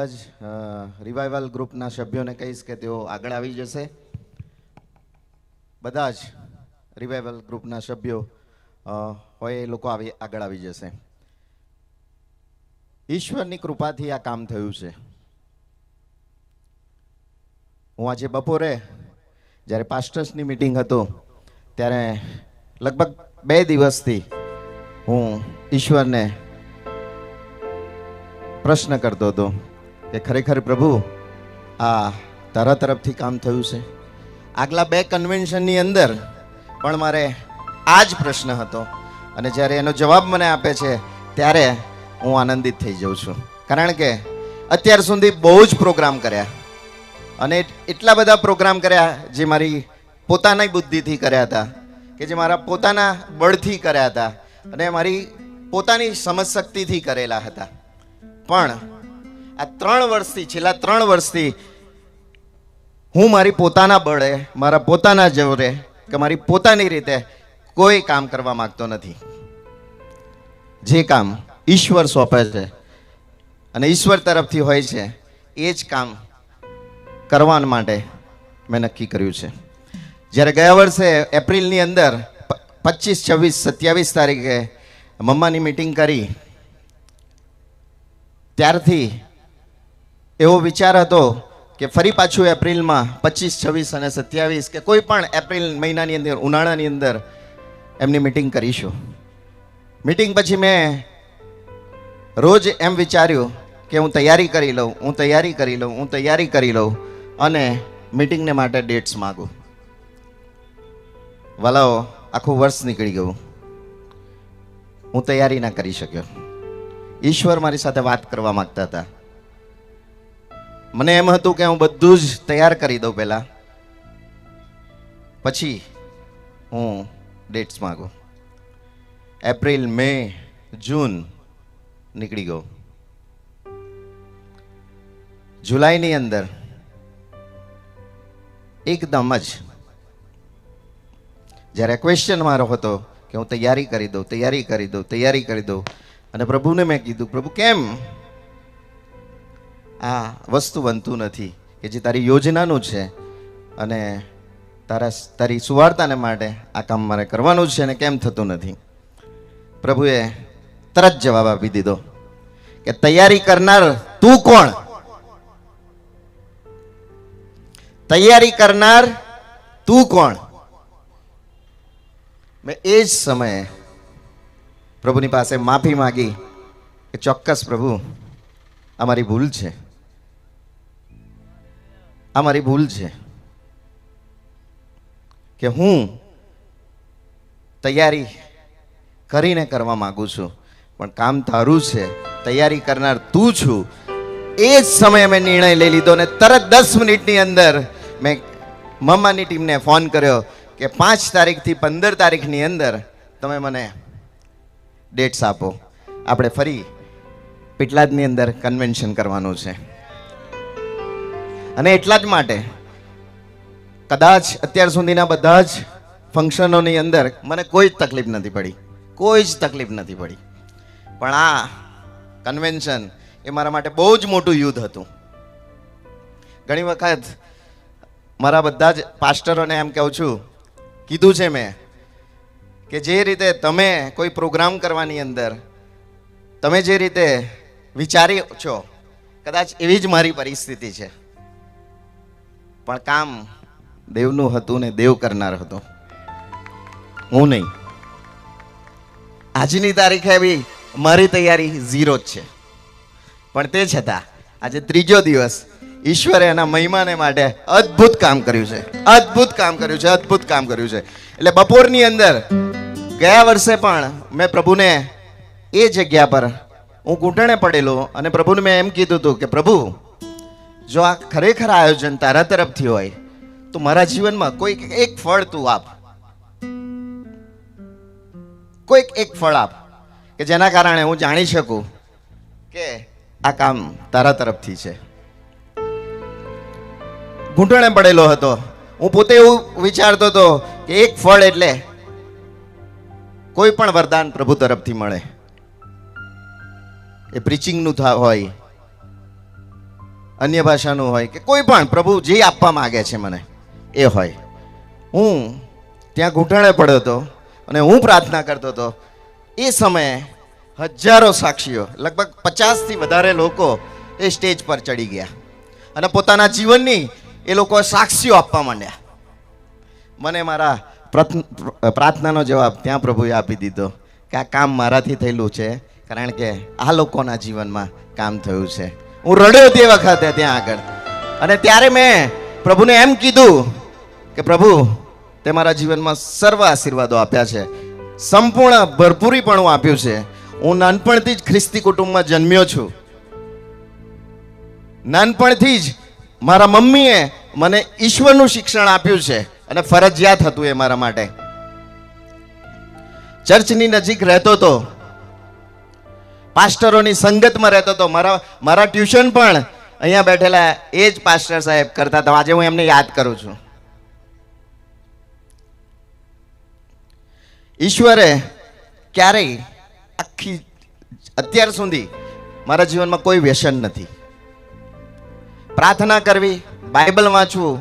બધા જ રિવાઇવલ ગ્રુપના સભ્યોને કહીશ કે તેઓ આગળ આવી જશે. બધા જ રિવાઇવલ ગ્રુપના સભ્યો હોય એ લોકો આગળ આવી જશે. ઈશ્વરની કૃપાથી આ કામ થયું છે. હું આજે બપોરે જ્યારે પાસ્ટર્સની મીટિંગ હતો ત્યારે લગભગ 2 દિવસથી હું ઈશ્વરને પ્રશ્ન કરતો હતો કે ખરેખર પ્રભુ આ તારા તરફથી કામ થયું છે. આગલા 2 કન્વેન્શનની અંદર પણ મારે આ જ પ્રશ્ન હતો અને જ્યારે એનો જવાબ મને આપે છે ત્યારે હું આનંદિત થઈ જાઉં છું. કારણ કે અત્યાર સુધી બહુ જ પ્રોગ્રામ કર્યા અને એટલા બધા પ્રોગ્રામ કર્યા જે મારી પોતાની બુદ્ધિથી કર્યા હતા, કે જે મારા પોતાના બળથી કર્યા હતા અને મારી પોતાની સમજશક્તિથી કરેલા હતા. પણ આ 3 વર્ષથી, છેલ્લા 3 વર્ષથી હું મારી પોતાના બળે, મારા પોતાના જોરે કે મારી પોતાની રીતે કોઈ કામ કરવા માંગતો નથી. જે કામ ઈશ્વર સોંપે છે અને ઈશ્વર તરફથી હોય છે એ જ કામ કરવા માટે મેં નક્કી કર્યું છે. જ્યારે ગયા વર્ષે એપ્રિલની અંદર 25, 26, 27 તારીખે મમ્માની મીટિંગ કરી ત્યારથી એવો વિચાર હતો કે ફરી પાછું એપ્રિલમાં 25, 26 અને 27 કે કોઈ પણ એપ્રિલ મહિનાની અંદર, ઉનાળાની અંદર એમની મીટિંગ કરીશું. મીટિંગ પછી મેં રોજ એમ વિચાર્યું કે હું તૈયારી કરી લઉં અને મીટિંગને માટે ડેટ્સ માગું. વાલાઓ, આખું વર્ષ નીકળી ગયું, હું તૈયારી ના કરી શક્યો. ઈશ્વર મારી સાથે વાત કરવા માંગતા હતા. મને એમ હતું કે હું બધું જ તૈયાર કરી દઉં પહેલા, પછી હું ડેટ્સ માંગું. એપ્રિલ, મે, જૂન નીકળી ગયો. જુલાઈની અંદર એકદમ જ જ્યારે ક્વેશ્ચન મારો હતો કે હું તૈયારી કરી દઉં અને પ્રભુને મેં કીધું, પ્રભુ કેમ આ વસ્તુ બનતું નથી કે જે તારી યોજનાનું છે અને તારી સુવાર્તાને માટે આ કામ મારે કરવાનું છે અને કેમ થતું નથી? પ્રભુએ તરત જવાબ આપી દીધો કે તૈયારી કરનાર તું કોણ? તૈયારી કરનાર તું કોણ? મેં એ જ સમયે પ્રભુની પાસે માફી માંગી કે ચોક્કસ પ્રભુ, અમારી ભૂલ છે કે હું તૈયારી કરીને કરવા માંગુ છું, પણ કામ તારું છે, તૈયારી કરનાર તું છું. એ જ સમયે મેં નિર્ણય લઈ લીધો અને તરત 10 મિનિટની અંદર મેં મમ્માની ટીમને ફોન કર્યો કે 5 તારીખથી 15 તારીખની અંદર તમે મને ડેટ્સ આપો. આપણે ફરી પેટલાદની અંદર કન્વેન્શન કરવાનું છે. અને એટલા જ માટે કદાચ અત્યાર સુધીના બધા જ ફંક્શનોની અંદર મને કોઈ જ તકલીફ નથી પડી. પણ આ કન્વેન્શન એ મારા માટે બહુ જ મોટું યુદ્ધ હતું. ઘણી વખત મારા બધા જ પાસ્ટરોને એમ કીધું છે મેં કે જે રીતે તમે કોઈ પ્રોગ્રામ કરવાની અંદર તમે જે રીતે વિચારી છો, કદાચ એવી જ મારી પરિસ્થિતિ છે. પણ કામ દેવનું હતું ને દેવ કરનાર હતો, હું નહીં. આજની તારીખે બી મારી તૈયારી 0 જ છે. પણ તે છતાં આજે 3જો દિવસ ઈશ્વરે એના મહિમાને માટે અદ્ભુત કામ કર્યું છે. એટલે બપોરની અંદર ગયા વર્ષે પણ મેં પ્રભુને એ જગ્યા પર હું ઘૂંટણે પડેલો અને પ્રભુને મેં એમ કીધું હતું કે પ્રભુ, જો આ ખરેખર આયોજન તારા તરફથી હોય તો મારા જીવનમાં કોઈક એક ફળ તું આપ, કે જેના કારણે હું જાણી શકું કે આ કામ તારા તરફથી છે. ઘૂંટણે પડેલો હતો. હું પોતે એવું વિચારતો હતો કે એક ફળ એટલે કોઈ પણ વરદાન પ્રભુ તરફથી મળે, એ પ્રીચિંગનું હોય અન્ય ભાષાનું હોય કે કોઈ પણ પ્રભુ જે આપવા માગે છે મને એ હોય. હું ત્યાં ઘૂંટણે પડ્યો હતો અને હું પ્રાર્થના કરતો હતો. એ સમયે હજારો સાક્ષીઓ, લગભગ 50થી વધારે લોકો એ સ્ટેજ પર ચડી ગયા અને પોતાના જીવનની એ લોકો સાક્ષીઓ આપવા માંડ્યા. મને મારા પ્રાર્થનાનો જવાબ ત્યાં પ્રભુએ આપી દીધો કે આ કામ મારાથી થયેલું છે, કારણ કે આ લોકોના જીવનમાં કામ થયું છે. હું રડ્યો તે વખતે ત્યાં આગળ, અને ત્યારે મેં પ્રભુને એમ કીધું કે પ્રભુ, તે મારા જીવનમાં સર્વ આશીર્વાદો આપ્યા છે, સંપૂર્ણ ભરપૂરીપણું આપ્યું છે. હું નાનપણથી જ ખ્રિસ્તી કુટુંબમાં જન્મ્યો છું. નાનપણથી જ મારા મમ્મીએ મને ઈશ્વરનું શિક્ષણ આપ્યું છે અને ફરજિયાત હતું એ મારા માટે. ચર્ચની નજીક રહેતો હતો, પાસ્ટરોની સંગતમાં રહેતો હતો. મારા ટ્યુશન પણ અહીંયા બેઠેલા એ જ પાસ્ટર સાહેબ કરતા હતા. આજે હું એમને યાદ કરું છું. ઈશ્વરે ક્યારેય અત્યાર સુધી મારા જીવનમાં કોઈ વ્યસન નથી. પ્રાર્થના કરવી, બાઇબલ વાંચવું,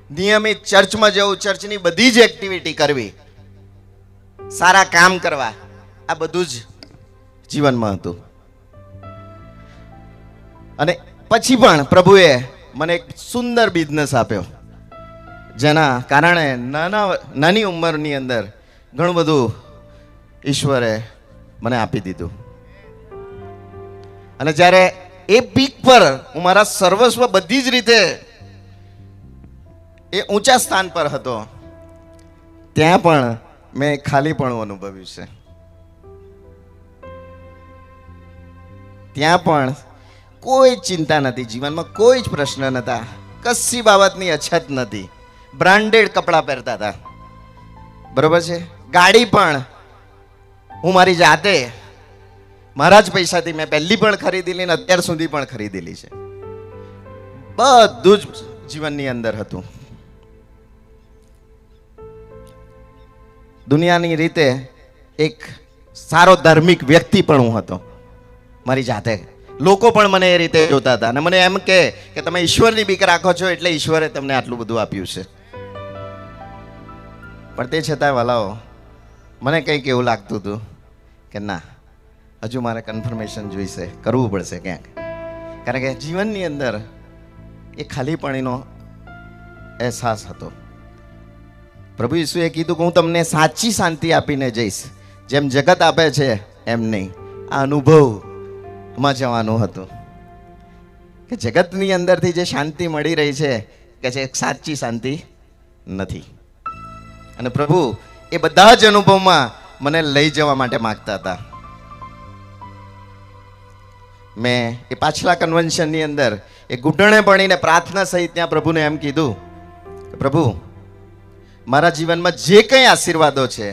નિયમિત ચર્ચમાં જવું, ચર્ચની બધી જ એક્ટિવિટી કરવી, સારા કામ કરવા, આ બધું જ જીવનમાં હતું. અને પછી પણ પ્રભુએ મને એક સુંદર બિઝનેસ આપ્યો, જેના કારણે નાની ઉંમરની અંદર ઘણું બધું ઈશ્વરે મને આપી દીધું. અને જ્યારે એ પીક પર હું મારા સર્વસ્વ બધી જ રીતે એ ઊંચા સ્થાન પર હતો, ત્યાં પણ મેં ખાલીપણું અનુભવ્યું છે. ત્યાં પણ કોઈ ચિંતા નથી, જીવનમાં કોઈ જ પ્રશ્ન નહોતા, કશી બાબતની અછત નથી. બ્રાન્ડેડ કપડાં પહેરતા હતા, બરોબર છે. ગાડી પણ હું મારી જાતે મારા જ પૈસાથી મેં પહેલી પણ ખરીદેલી ને અત્યાર સુધી પણ ખરીદેલી છે. બધું જ જીવનની અંદર હતું. દુનિયાની રીતે એક સારો ધાર્મિક વ્યક્તિ પણ હું હતો મારી જાતે. લોકો પણ મને એ રીતે જોતા હતા અને મને એમ કે તમે ઈશ્વરની બીક રાખો છો એટલે ઈશ્વરે તમને આટલું બધું આપ્યું છે. પણ તે છતાં વાલાઓ, મને કંઈક એવું લાગતું હતું કે ના, હજુ મારે કન્ફર્મેશન જોઈશે, કરવું પડશે ક્યાંક. કારણ કે જીવનની અંદર એ ખાલીપણીનો અહેસાસ હતો. પ્રભુ ઈસુએ કીધું કે હું તમને સાચી શાંતિ આપીને જઈશ, જેમ જગત આપે છે એમ નહીં. આ અનુભવમાં જવાનું હતું કે જગતની અંદરથી જે શાંતિ મળી રહી છે કે છે સાચી શાંતિ નથી. અને પ્રભુ એ બધા જ અનુભવમાં મને લઈ જવા માટે માંગતા હતા. મેં એ પાછલા કન્વેન્શનની અંદર એ ઘૂંટણે પડીને પ્રાર્થના સહિત ત્યાં પ્રભુને એમ કીધું કે પ્રભુ, મારા જીવનમાં જે કંઈ આશીર્વાદો છે,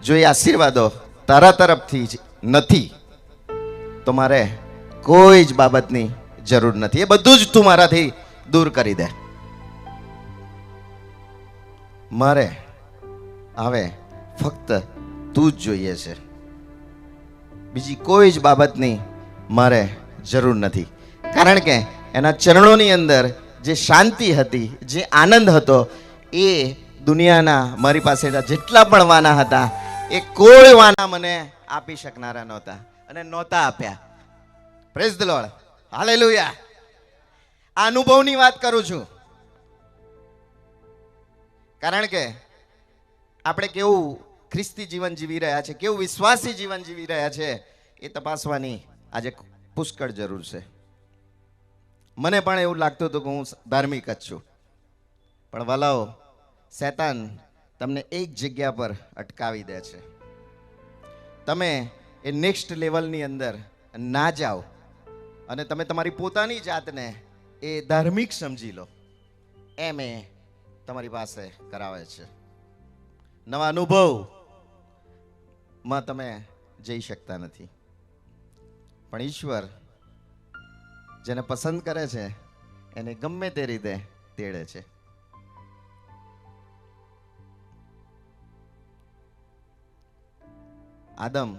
જો એ આશીર્વાદો તારા તરફથી જ નથી તો મારે કોઈ જ બાબતની જરૂર નથી. એ બધું જ તું મારાથી દૂર કરી દે. મારે હવે ફક્ત તું જ જોઈએ છે, બીજી કોઈ જ બાબતની મારે જરૂર નથી. કારણ કે એના ચરણોની અંદર જે શાંતિ હતી, જે આનંદ હતો, એ દુનિયાના મારી પાસે જેટલા પણ વાના હતા એ કોઈ વાના મને આપી શકનારા નહોતા અને નહોતા આપ્યા. Praise the lord, hallelujah. આ અનુભવની વાત કરું છું. કારણ કે આપણે કેવું ખ્રિસ્તી જીવન જીવી રહ્યા છે, કેવું વિશ્વાસી જીવન જીવી રહ્યા છે, એ તપાસવાની આજે પુષ્કળ જરૂર છે. મને પણ એવું લાગતું હતું કે હું ધાર્મિક જ છું. પણ વાલાઓ, શૈતાન તમને એક જગ્યા પર અટકાવી દે છે. તમે એ નેક્સ્ટ લેવલની અંદર ના જાઓ અને તમે તમારી પોતાની જાતને એ ધાર્મિક સમજી લો, એમ એ તમારી પાસે કરાવે છે. નવા અનુભવમાં તમે જઈ શકતા નથી. પણ ઈશ્વર જેને પસંદ કરે છે એને ગમે તે રીતે તેડે છે. આદમ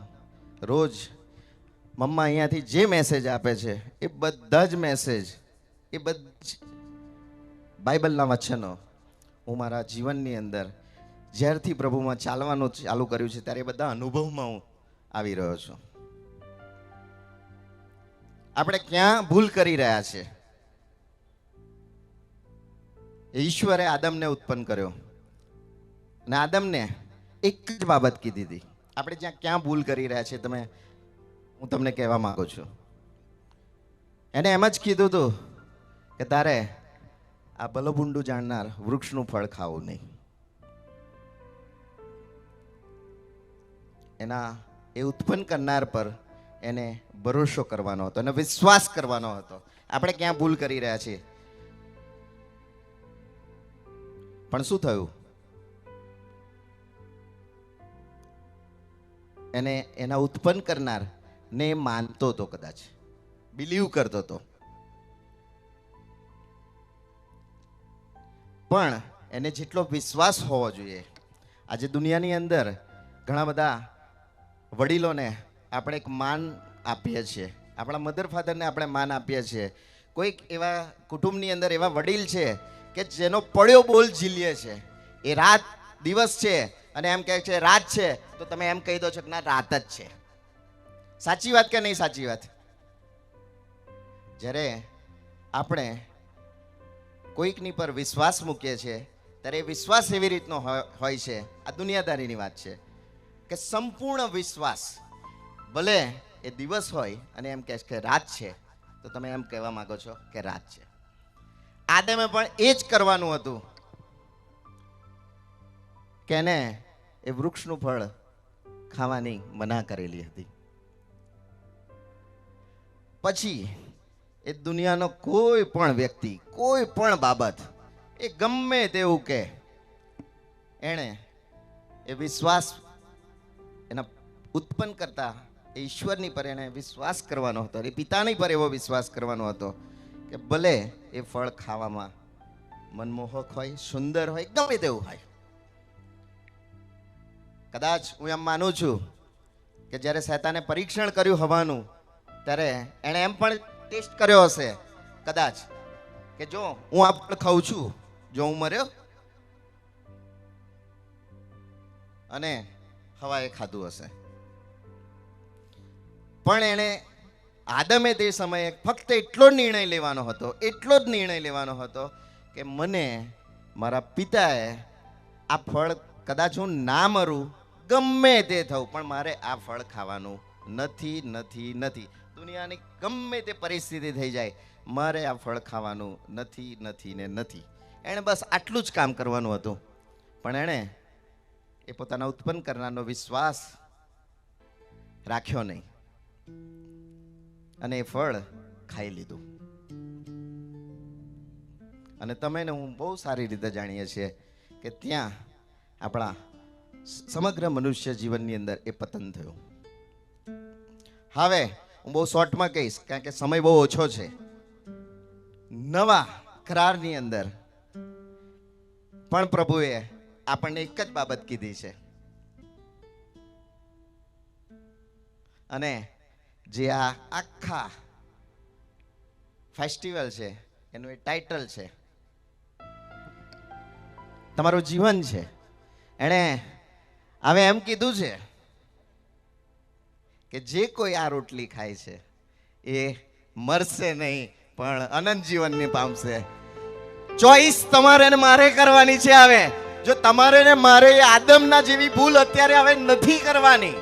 રોજ મમ્મા અહીંયાથી જે મેસેજ આપે છે એ બધા જ મેસેજ, એ બધી બાઇબલના વચનો હું મારા જીવનની અંદર જ્યારથી પ્રભુમાં ચાલવાનું ચાલુ કર્યું છે ત્યારે એ બધા અનુભવમાં હું આવી રહ્યો છું. આપણે ક્યાં ભૂલ કરી રહ્યા છે? ઈશ્વરે આદમને ઉત્પન્ન કર્યો અને આદમને એક જ બાબત કીધી હતી. આપણે જ્યાં ક્યાં ભૂલ કરી રહ્યા છે હું તમને કહેવા માંગુ છું. એને એમ જ કીધું હતું કે તારે આ ભલભુંડું જાણનાર વૃક્ષનું ફળ ખાવું નહીં. એના એ ઉત્પન્ન કરનાર પર એને ભરોસો કરવાનો હતો અને વિશ્વાસ કરવાનો હતો. આપણે ક્યાં ભૂલ કરી રહ્યા છીએ? પણ શું થયું? એને એના ઉત્પન્ન કરનાર ને માનતો હતો, કદાચ બિલીવ કરતો હતો, પણ એને જેટલો વિશ્વાસ હોવો જોઈએ. આજે દુનિયાની અંદર ઘણા બધા વડીલોને આપણે એક માન આપીએ છીએ, આપણા મધર ફાધરને આપણે માન આપીએ છીએ. કોઈક એવા કુટુંબની અંદર એવા વડીલ છે કે જેનો પડ્યો બોલ ઝીલીએ છે. એ રાત દિવસ છે અને એમ કહે છે રાત છે, તો તમે એમ કહી દો છો કે ના રાત જ છે. સાચી વાત કે નહીં સાચી વાત? જ્યારે આપણે કોઈકની પર વિશ્વાસ મૂકીએ છીએ ત્યારે એ વિશ્વાસ એવી રીતનો હોય છે, આ દુનિયાદારીની વાત છે, કે સંપૂર્ણ વિશ્વાસ. ભલે એ દિવસ હોય અને એમ કહે કે રાત છે, તો તમે એમ કહેવા માંગો છો કે રાત છે. આદમે પણ એ જ કરવાનું હતું કે એને એ વૃક્ષનું ફળ ખાવાની મના કરેલી હતી. પછી એ દુનિયાનો કોઈ પણ વ્યક્તિ, કોઈ પણ બાબત, એ ગમે તેવું કે, એણે એ વિશ્વાસ એના ઉત્પન્ન કરતા એ ઈશ્વરની પર એને વિશ્વાસ કરવાનો હતો. એ પિતાની પર એવો વિશ્વાસ કરવાનો હતો કે ભલે એ ફળ ખાવામાં મનમોહક હોય, સુંદર હોય, ગમે તેવું હોય. કદાચ હું એમ માનું છું કે જ્યારે શૈતાને પરીક્ષણ કર્યું હવાનું, ત્યારે એણે એમ પણ ટેસ્ટ કર્યો હશે કદાચ કે જો હું આ ફળ ખાઉં છું, જો હું મર્યો, અને હવાએ ખાધું હશે. પણ એણે આદમે તે સમયે ફક્ત એટલો જ નિર્ણય લેવાનો હતો કે મને મારા પિતાએ આ ફળ, કદાચ હું ના મરું, ગમે તે થવું, પણ મારે આ ફળ ખાવાનું નથી. દુનિયાની ગમે તે પરિસ્થિતિ થઈ જાય, મારે આ ફળ ખાવાનું નથી. એણે બસ આટલું જ કામ કરવાનું હતું. પણ એણે એ પોતાના ઉત્પન્ન કરનારનો વિશ્વાસ રાખ્યો નહીં અને એ ફળ ખાઈ લીધું. અને તમે ને હું બહુ સારી રીતે જાણીએ છીએ કે ત્યાં આપણા સમગ્ર મનુષ્ય જીવનની અંદર એ પતન થયું. હવે હું બહુ શોર્ટમાં કહીશ, કારણ કે સમય બહુ ઓછો છે. નવા કરારની અંદર પણ પ્રભુએ આપણને એક જ બાબત કીધી છે, અને જે આ આખા ફેસ્ટિવલ છે એનું એ ટાઇટલ છે તમારું જીવન છે. એણે હવે એમ કીધું છે કે જે કોઈ આ રોટલી ખાય છે એ મરશે નહીં, પણ અનંત જીવનને પામશે. ચોઈસ તમારે ને મારે કરવાની છે. હવે જો તમારે ને મારે આદમના જેવી ભૂલ અત્યારે હવે નથી કરવાની.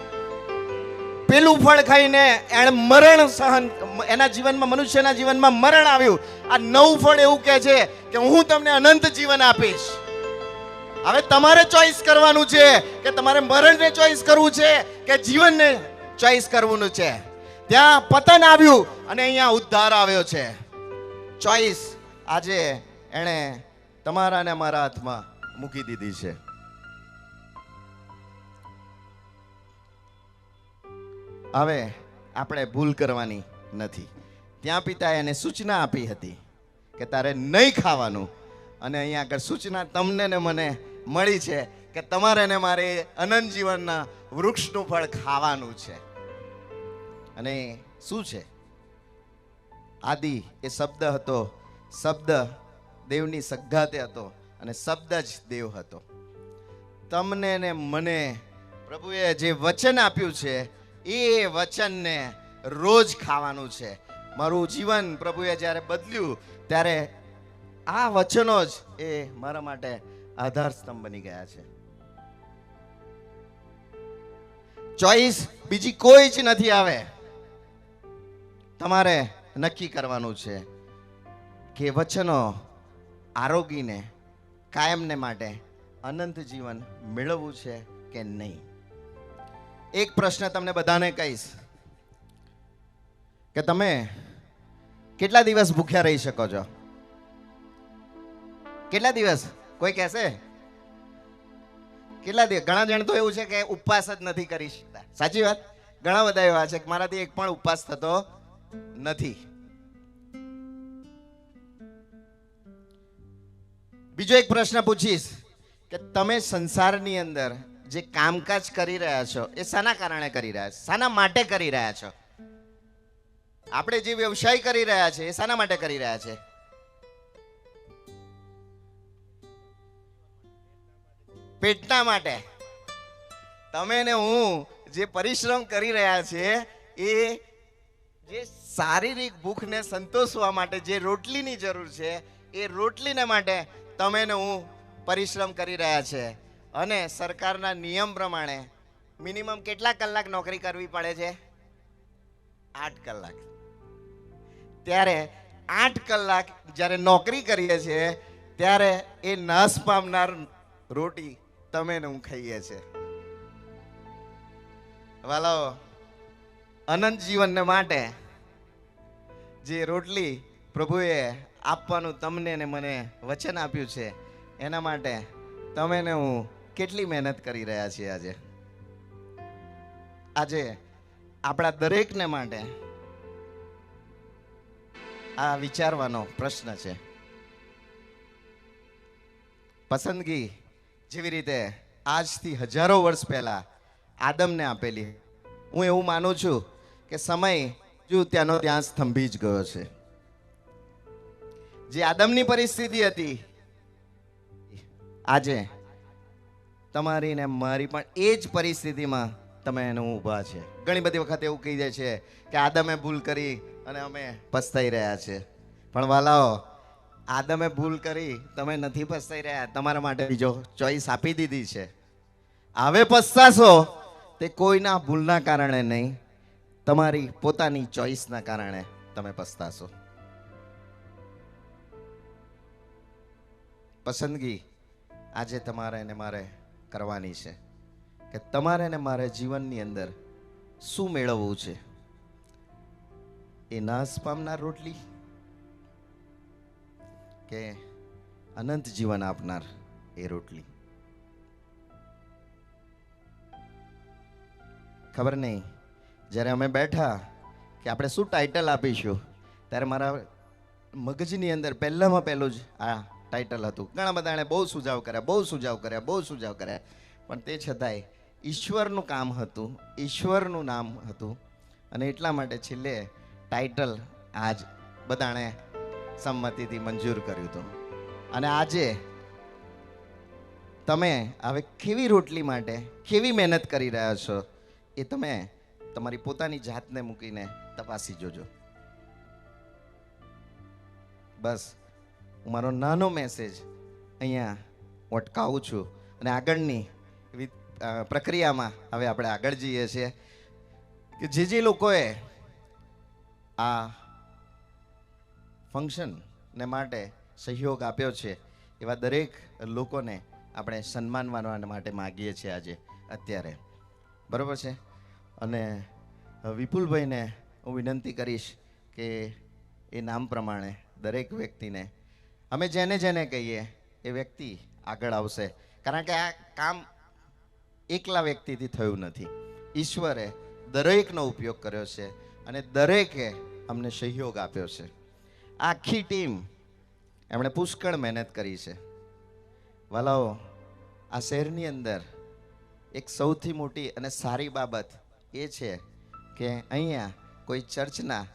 પેલું ફળ ખાઈને એણે મરણ સહન, એના જીવનમાં, મનુષ્યના જીવનમાં મરણ આવ્યું. આ નવું ફળ એવું કહે છે કે હું તમને અનંત જીવન આપીશ. હવે તમારે ચોઈસ કરવાનું છે કે તમારે મરણને ચોઈસ કરવું છે કે જીવનને ચોઈસ કરવાનું છે. ત્યાં પતન આવ્યું અને અહીંયા ઉદ્ધાર આવ્યો છે. ચોઈસ આજે એણે તમારા ને મારા હાથમાં મૂકી દીધી છે. હવે આપણે ભૂલ કરવાની નથી. ત્યાં પિતાએ એને સૂચના આપી હતી કે તારે નહીં ખાવાનું, અને અહીંયા આગળ સૂચના તમને ને મને મળી છે કે તમારે ને મારે અનંત જીવનના વૃક્ષનું ફળ ખાવાનું છે. અને શું છે? આદિ એ શબ્દ હતો, શબ્દ દેવની સગાતે હતો અને શબ્દ જ દેવ હતો. તમને ને મને પ્રભુએ જે વચન આપ્યું છે એ વચનને રોજ ખાવાનું છે. મારું જીવન પ્રભુએ જ્યારે બદલ્યું ત્યારે આ વચનો જ એ મારા માટે આધાર સ્તંભ બની ગયા છે. ચોઈસ બીજી કોઈ જ નથી આવે. તમારે નક્કી કરવાનું છે કે વચનો આરોગીને કાયમને માટે અનંત જીવન મેળવવું છે કે નહીં. એક પ્રશ્ન તમને બધાને કહીશ કે તમે કેટલા દિવસ ભૂખ્યા રહી શકો છો? કેટલા દિવસ? કોઈ કહેશે? કેટલા દિવસ? ઘણા જણ તો એવું છે કે ઉપવાસ જ નથી કરી શકતા. સાચી વાત? ઘણા બધા એવા છે કે મારાથી એક પણ ઉપવાસ થતો નથી. બીજો એક પ્રશ્ન પૂછીશ કે તમે સંસારની અંદર જે કામકાજ કરી રહ્યા છો એ શાના કારણે કરી રહ્યા છો? શાના માટે કરી રહ્યા છો? આપણે જે વ્યવસાય કરી રહ્યા છે એ શાના માટે કરી રહ્યા છે? પેટના માટે. તમે ને હું જે પરિશ્રમ કરી રહ્યા છે એ જે શારીરિક ભૂખને સંતોષવા માટે જે રોટલીની જરૂર છે એ રોટલીને માટે તમે ને હું પરિશ્રમ કરી રહ્યા છે. અને સરકારના નિયમ પ્રમાણે મિનિમમ કેટલા કલાક નોકરી કરવી પડે છે? 8 કલાક. ત્યારે 8 કલાક જ્યારે નોકરી કરીએ છીએ ત્યારે એ નાશ પામનાર રોટી તમે ને હું ખાઈએ છીએ. વાલાઓ, અનંત જીવનને માટે જે રોટલી પ્રભુએ આપવાનું તમને ને મને વચન આપ્યું છે એના માટે તમે ને હું કેટલી મહેનત કરી રહ્યા છીએ? આજે આપણા દરેકને માટે આ વિચારવાનો પ્રશ્ન છે. પસંદગી જેવી રીતે આજથી હજારો વર્ષ પહેલા આદમને આપેલી, હું એવું માનું છું કે સમય જો ત્યાંનો ત્યાં સ્તંભી જ ગયો છે. જે આદમની પરિસ્થિતિ હતી આજે તમારી ને મારી પણ એ જ પરિસ્થિતિમાં તમે એને ઊભા છે. ઘણી બધી વખત એવું કહી જાય છે કે આદમે ભૂલ કરી અને અમે પસ્તાઈ રહ્યા છે. પણ વાલાઓ, આદમે ભૂલ કરી, તમે નથી પસ્તાઈ રહ્યા. તમારા માટે બીજો ચોઈસ આપી દીધી છે. હવે પસ્તાશો તે કોઈના ભૂલના કારણે નહીં, તમારી પોતાની ચોઈસના કારણે તમે પસ્તાશો. પસંદગી આજે તમારે ને મારે કરવાની છે કે તમારે ને મારે જીવનની અંદર શું મેળવવું છે? એ નાશ પામનાર રોટલી કે અનંત જીવન આપનાર એ રોટલી? ખબર નહીં. જ્યારે અમે બેઠા કે આપણે શું ટાઇટલ આપીશું ત્યારે મારા મગજની અંદર પહેલામાં પહેલું જ આ ટાઇટલ હતું. ઘણા બધા એણે બહુ સુઝાવ કર્યા, પણ તે છતાંય ઈશ્વરનું કામ હતું, ઈશ્વરનું નામ હતું અને એટલા માટે છેલ્લે ટાઇટલ આજ બધાણે સંમતિથી મંજૂર કર્યું હતું. અને આજે તમે હવે કેવી રોટલી માટે કેવી મહેનત કરી રહ્યા છો એ તમે તમારી પોતાની જાતને મૂકીને તપાસી જોજો. બસ હું મારો નાનો મેસેજ અહીંયા અટકાવું છું અને આગળની પ્રક્રિયામાં હવે આપણે આગળ જઈએ છીએ કે જે લોકોએ આ ફંક્શનને માટે સહયોગ આપ્યો છે એવા દરેક લોકોને આપણે સન્માન માનવા માટે માગીએ છીએ આજે અત્યારે. બરાબર છે? અને વિપુલભાઈને હું વિનંતી કરીશ કે એ નામ પ્રમાણે દરેક વ્યક્તિને અમે જેને જેને કહીએ એ વ્યક્તિ આગળ આવશે. કારણ કે આ કામ એકલા વ્યક્તિથી થયું નથી. ઈશ્વરે દરેકનો ઉપયોગ કર્યો છે અને દરેકે અમને સહયોગ આપ્યો છે. આખી ટીમ એમણે પુષ્કળ મહેનત કરી છે. વાલાઓ, આ શહેરની અંદર એક સૌથી મોટી અને સારી બાબત એ છે કે અહીંયા કોઈ ચર્ચના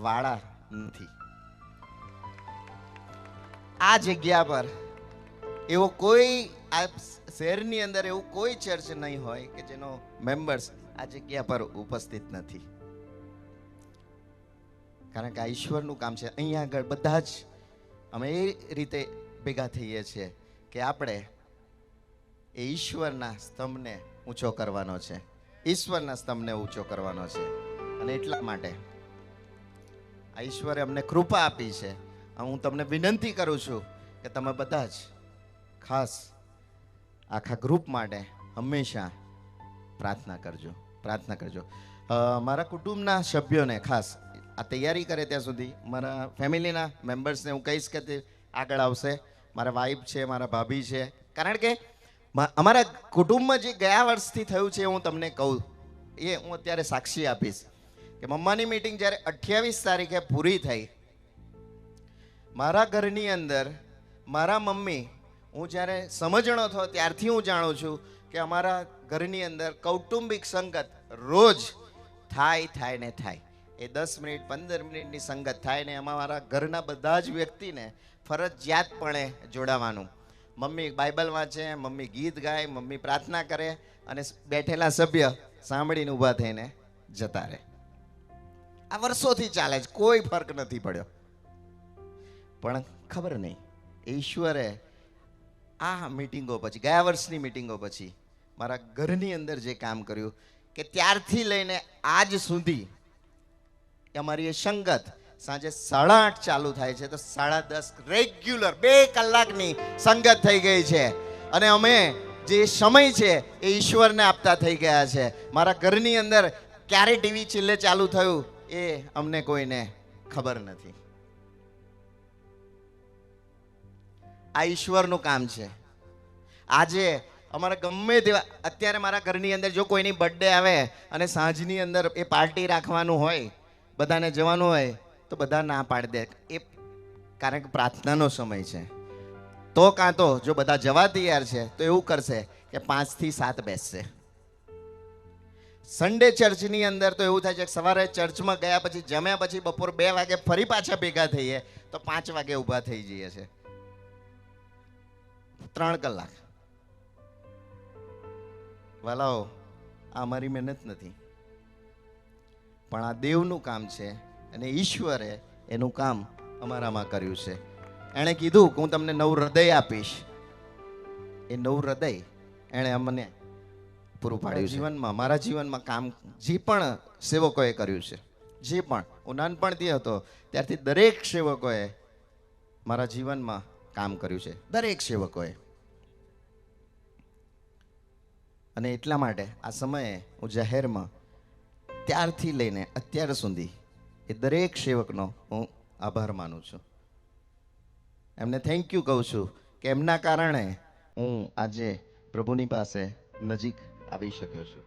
વાળા નથી. આ જગ્યા પર એવો કોઈ આ શહેરની અંદર એવું કોઈ ચર્ચ નહીં હોય કે જેનો મેમ્બર્સ આ જગ્યા પર ઉપસ્થિત નથી. કારણ કે આ ઈશ્વરનું કામ છે. અહીંયા આગળ બધા જ અમે એ રીતે ભેગા થઈએ છીએ કે આપણે એ ઈશ્વરના સ્તંભને ઊંચો કરવાનો છે, ઈશ્વરના સ્તંભને ઊંચો કરવાનો છે. અને એટલા માટે આ ઈશ્વરે અમને કૃપા આપી છે. હું તમને વિનંતી કરું છું કે તમે બધા જ ખાસ આખા ગ્રુપ માટે હંમેશા પ્રાર્થના કરજો. મારા કુટુંબના સભ્યોને ખાસ આ તૈયારી કરે ત્યાં સુધી મારા ફેમિલીના મેમ્બર્સને હું કહીશ કે તે આગળ આવશે. મારા વાઈફ છે, મારા ભાભી છે. કારણ કે અમારા કુટુંબમાં જે ગયા વર્ષથી થયું છે હું તમને કહું, એ હું અત્યારે સાક્ષી આપીશ કે મમ્માની મીટિંગ જ્યારે 28 તારીખે પૂરી થઈ, મારા ઘરની અંદર મારા મમ્મી, હું જ્યારે સમજણો થયો ત્યારથી હું જાણું છું કે અમારા ઘરની અંદર કૌટુંબિક સંગત રોજ થાય ને થાય. એ 10 મિનિટ 15 મિનિટની સંગત થાય ને એમાં મારા ઘરના બધા જ વ્યક્તિને ફરજિયાતપણે જોડાવાનું. મમ્મી બાઇબલ વાંચે, મમ્મી ગીત ગાય, મમ્મી પ્રાર્થના કરે અને બેઠેલા સભ્ય સાંભળીને ઊભા થઈને જતા રહે. આ વર્ષોથી ચાલે છે, કોઈ ફરક નથી પડ્યો. પણ ખબર નહીં, ઈશ્વરે આ મીટિંગો પછી, ગયા વર્ષની મીટિંગો પછી મારા ઘરની અંદર જે કામ કર્યું કે ત્યારથી લઈને આજ સુધી અમારી એ સંગત સાંજે 8:30 ચાલુ થાય છે તો 10:30 રેગ્યુલર 2 કલાકની સંગત થઈ ગઈ છે. અને અમે જે સમય છે એ ઈશ્વરને આપતા થઈ ગયા છે. મારા ઘરની અંદર ક્યારે ટીવી છેલ્લે ચાલુ થયું એ અમને કોઈને ખબર નથી. આ ઈશ્વરનું કામ છે. આજે અમારા ગમે તેવા, અત્યારે મારા ઘરની અંદર જો કોઈની બર્થડે આવે અને સાંજની અંદર એ પાર્ટી રાખવાનું હોય, બધાને જવાનું હોય તો બધા ના પાડી દે. એ કારણ કે પ્રાર્થનાનો સમય છે. તો કાં તો જો બધા જવા તૈયાર છે તો એવું કરશે કે 5 થી 7 બેસશે. સન્ડે ચર્ચની અંદર તો એવું થાય છે કે સવારે ચર્ચમાં ગયા પછી જમ્યા પછી બપોર 2 વાગે ફરી પાછા ભેગા થઈએ તો 5 વાગે ઊભા થઈ જઈએ છે. 3 કલાક. વાલાઓ, આ અમારી મહેનત નથી, પણ આ દેવનું કામ છે અને ઈશ્વરે એનું કામ અમારામાં કર્યું છે. એણે કીધું કે હું તમને નવું હૃદય આપીશ. એ નવું હૃદય એણે અમને પૂરું પાડ્યું. જીવનમાં, મારા જીવનમાં કામ જે પણ સેવકોએ કર્યું છે, જે પણ હું નાનપણથી હતો ત્યારથી દરેક સેવકોએ મારા જીવનમાં કામ કર્યું છે, દરેક સેવકોએ. અને એટલા માટે આ સમયે હું જાહેરમાં ત્યારથી લઈને અત્યાર સુધી એ દરેક સેવકનો હું આભાર માનું છું. એમને થેન્ક યુ કહું છું કે એમના કારણે હું આજે પ્રભુની પાસે નજીક આવી શક્યો છું.